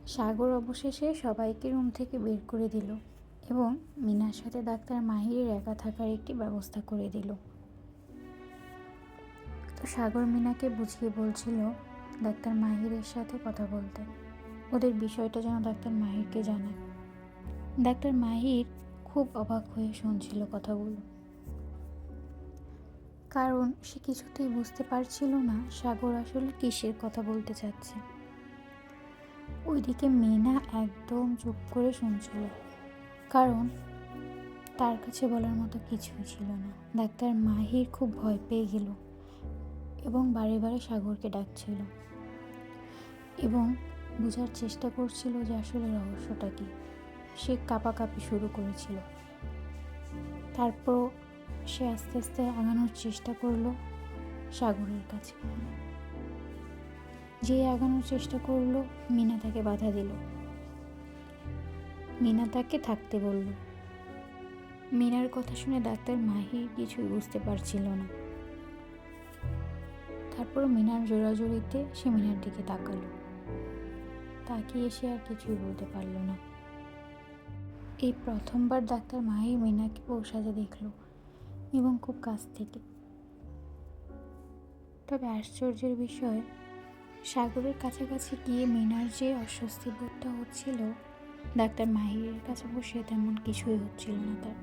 সাগর অবশেষে সবাইকে রুম থেকে বের করে দিল এবং মিনার সাথে ডাক্তার মাহিরের একা থাকার একটি ব্যবস্থা করে দিল। তো সাগর মিনাকে বুঝিয়ে বলছিল ডাক্তার মাহিরের সাথে কথা বলতে, ওদের বিষয়টা যেন ডাক্তার মাহিরকে জানায়। ডাক্তার মাহির খুব অবাক হয়ে শুনছিল কথাগুলো, কারণ সে কিছুতেই বুঝতে পারছিল না সাগর আসলে কিসের কথা বলতে চাচ্ছে। ওইদিকে মিনা একদম চুপ করে শুনছিল, কারণ তার কাছে বলার মতো কিছুই ছিল না। ডাক্তার মাহির খুব ভয় পেয়ে গেল এবং বারে বারে সাগরকে ডাকছিল এবং বোঝার চেষ্টা করছিল যে আসলে রহস্যটা কি। সে কাঁপাকাঁপি শুরু করেছিল। তারপর সে আস্তে আস্তে আগানোর চেষ্টা করলো সাগরের কাছে। যে আগানোর চেষ্টা করলো, মিনা তাকে বাধা দিল। মিনা তাকে থাকতে বলল। মিনার কথা শুনে ডাক্তার মাহির কিছুই বুঝতে পারছিল না। তারপর মিনার জোরাজোরিতে সে মিনার দিকে তাকালো। তাকিয়ে সে আর কিছুই বলতে পারল না। এই প্রথমবার ডাক্তার মাহির মিনাকে বউ সাজে দেখল এবং খুব কাছ থেকে। তবে আশ্চর্যের বিষয়, সাগরের কাছাকাছি গিয়ে মিনার যে অস্বস্তি বোধটা হচ্ছিল, ডাক্তার মাহিরের কাছে বসে তেমন কিছুই হচ্ছিল না তার।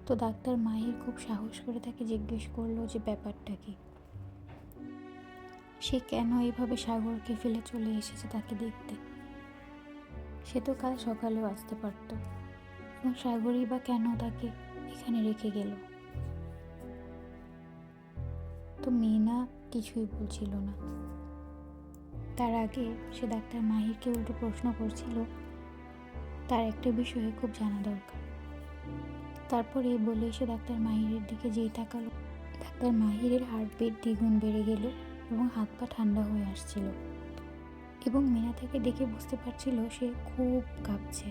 তো ডাক্তার মাহির খুব সাহস করে তাকে জিজ্ঞেস করলো যে ব্যাপারটা কি, সে কেন এইভাবে সাগরকে ফেলে চলে এসেছে তাকে দেখতে। সে তো কাল সকালেও আসতে পারত, এবং সাগরই বা কেন তাকে এখানে রেখে গেল। তো মিনা কিছুই বলছিল না। তার আগে সে ডাক্তার মাহিরকে উল্টো প্রশ্ন করছিল, তার একটা বিষয়ে খুব জানা দরকার। তারপরে বলে সে ডাক্তার মাহিরের দিকে যেই তাকালো, ডাক্তার মাহিরের হার্টবিট দ্বিগুণ বেড়ে গেল এবং হাত পা ঠান্ডা হয়ে আসছিল এবং মিনা তাকে দেখে বুঝতে পারছিল সে খুব কাঁপছে।